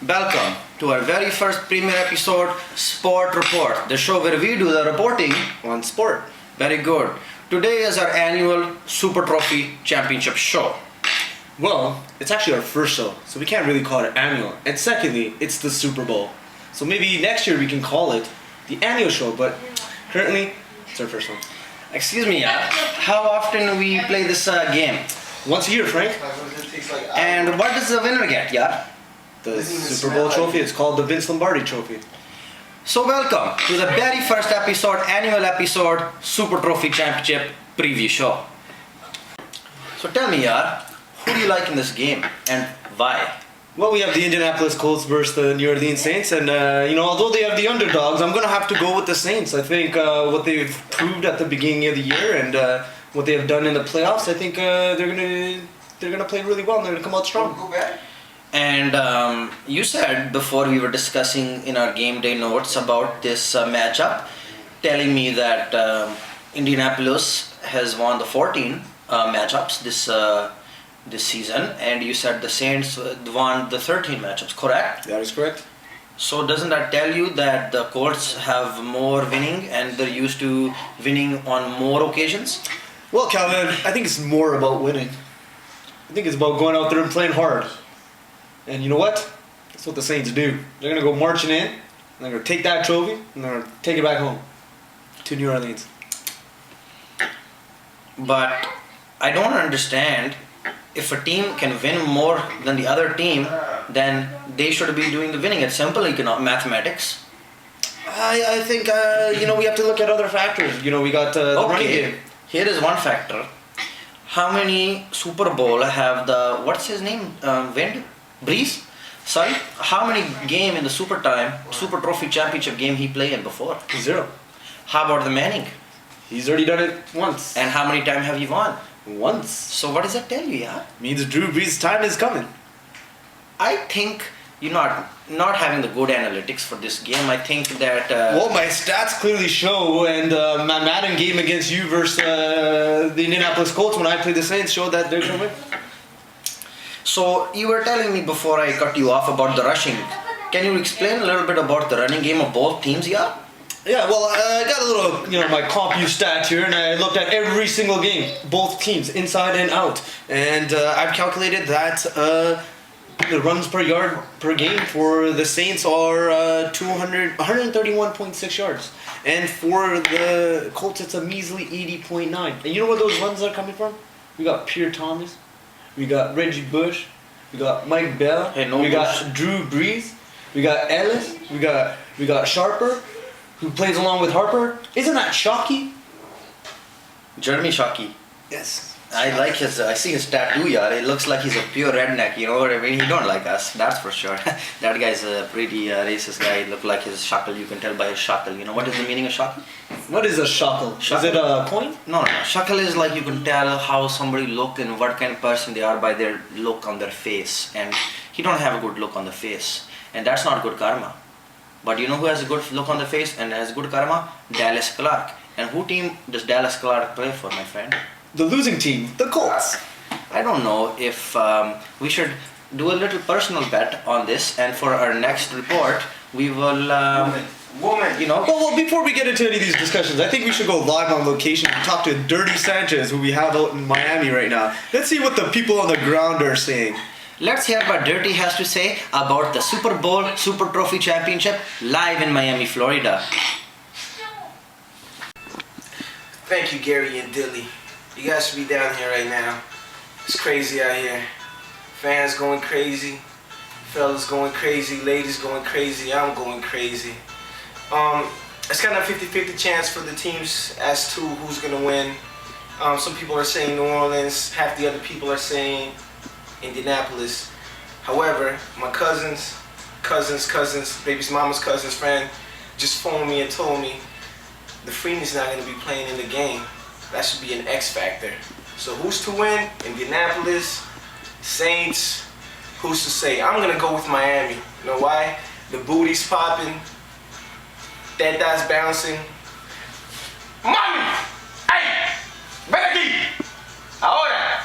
welcome to our very first premiere episode, Sporrt Reporrt, the show where we do the reporting on sport. Very good. Today is our annual Super Trophy Championship show. Well, it's actually our first show, so we can't really call it annual. And secondly, it's the Super Bowl. So maybe next year we can call it the annual show, but currently, it's our first one. Excuse me, how often we play this game? Once a year, Frank. And what does the winner get, yeah? The Super Bowl trophy, it's called the Vince Lombardi trophy. So welcome to the very first episode, annual episode, Super Trophy Championship preview show. So tell me, who do you like in this game and why? Well, we have the Indianapolis Colts versus the New Orleans Saints, and although they have the underdogs, I'm gonna have to go with the Saints. I think what they've proved at the beginning of the year and what they have done in the playoffs, I think they're gonna play really well and they're gonna come out strong. And you said before we were discussing in our game day notes about this matchup, telling me that Indianapolis has won the 14 matchups this season, and you said the Saints won the 13 matchups, correct? That is correct. So doesn't that tell you that the Colts have more winning and they're used to winning on more occasions? Well, Calvin, I think it's more about winning. I think it's about going out there and playing hard. And you know what? That's what the Saints do. They're going to go marching in, and they're going to take that trophy, and they're going to take it back home to New Orleans. But I don't understand, if a team can win more than the other team, then they should be doing the winning. It's simple mathematics. I think, we have to look at other factors. We got the running game. Here is one factor. How many Super Bowl have what's his name? Breeze? Sorry? How many game in the Super Trophy Championship game he played in before? 0. How about the Manning? He's already done it once. And how many times have he won? Once. So what does that tell you, Means Drew Brees' time is coming. I think you're not having the good analytics for this game. I think that... well, my stats clearly show, and my Madden game against you versus the Indianapolis Colts when I played the Saints showed that they're going to win. So, you were telling me before I cut you off about the rushing. Can you explain a little bit about the running game of both teams, Yeah, well, I got a little, my CompU stat here, and I looked at every single game, both teams, inside and out. And I've calculated that the runs per yard per game for the Saints are 131.6 yards. And for the Colts, it's a measly 80.9. And you know where those runs are coming from? We got Pierre Thomas, we got Reggie Bush, we got Mike Bell, we got Drew Brees, we got Ellis, we got Sharper, who plays along with Harper. Isn't that Shockey? Jeremy Shockey. Yes. I see his tattoo, It looks like he's a pure redneck, you know what I mean? He don't like us, that's for sure. That guy's a pretty racist guy. He look like his shackle. You can tell by his shackle. You know what is the meaning of shackle? What is a shackle? Is it a coin? No. Shackle is like you can tell how somebody look and what kind of person they are by their look on their face. And he don't have a good look on the face. And that's not good karma. But you know who has a good look on the face and has good karma? Dallas Clark. And who team does Dallas Clark play for, my friend? The losing team, the Colts. I don't know if we should do a little personal bet on this, and for our next report, we will... Well, before we get into any of these discussions, I think we should go live on location and talk to Dirty Sanchez, who we have out in Miami right now. Let's see what the people on the ground are saying. Let's hear what Dirty has to say about the Super Bowl Super Trophy Championship live in Miami, Florida. Thank you, Gary and Dilly. You guys should be down here right now. It's crazy out here. Fans going crazy, fellas going crazy, ladies going crazy, I'm going crazy. It's kind of a 50-50 chance for the teams as to who's going to win. Some people are saying New Orleans, half the other people are saying Indianapolis. However, my cousins, baby's mama's cousin's friend, just phoned me and told me the Freeney's not going to be playing in the game. That should be an X factor. So who's to win? Indianapolis, Saints, who's to say? I'm going to go with Miami. You know why? The booty's popping, that's bouncing. Mami! Hey! Ven aquí! Ahora!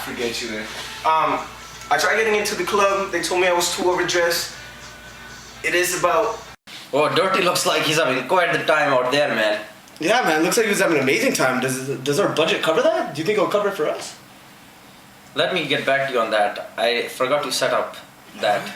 Forget you there. I tried getting into the club. They told me I was too overdressed. It is about. Oh, Dirty looks like he's having quite the time out there, man. Yeah, man. Looks like he was having an amazing time. Does our budget cover that? Do you think it'll cover it for us? Let me get back to you on that. I forgot to set up that.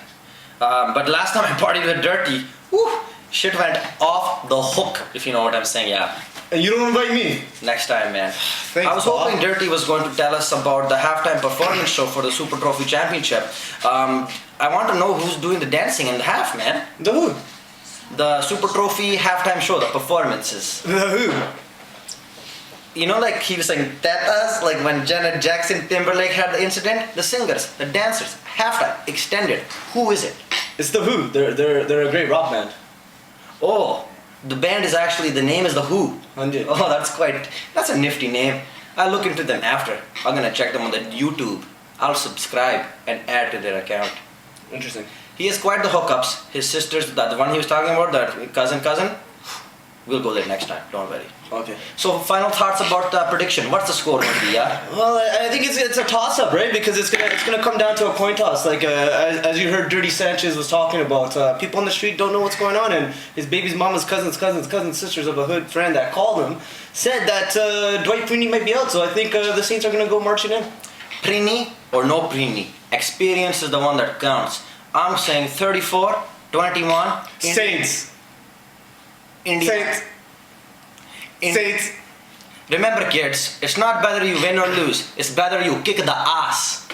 But last time I partied with Dirty, whew, shit went off the hook, if you know what I'm saying, yeah. And you don't invite me. Next time, man. Thanks, I was hoping Dirty was going to tell us about the halftime performance show for the Super Trophy Championship. I want to know who's doing the dancing in the half, man. The who? The Super Trophy halftime show, the performances. The who? You know, like he was saying, Tatas, like when Janet Jackson Timberlake had the incident, the singers, the dancers, halftime, extended. Who is it? It's the Who. They're a great rock band. Oh, the band is actually, the name is The Who. Oh, that's a nifty name. I'll look into them after. I'm gonna check them on the YouTube. I'll subscribe and add to their account. Interesting. He has quite the hookups. His sisters, the one he was talking about, that cousin, we'll go there next time, don't worry. Okay. So final thoughts about the prediction. What's the score going to be, yeah? Well, I think it's a toss-up, right? Because it's gonna come down to a coin toss. Like as you heard, Dirty Sanchez was talking about. People on the street don't know what's going on, and his baby's mama's cousins, sisters of a hood friend that called him said that Dwight Freeney might be out. So I think the Saints are gonna go marching in. Preeny or no Preeny, experience is the one that counts. I'm saying 34-21. Saints. India. Saints. Saints. Remember, kids, it's not whether you win or lose. It's whether you kick the ass.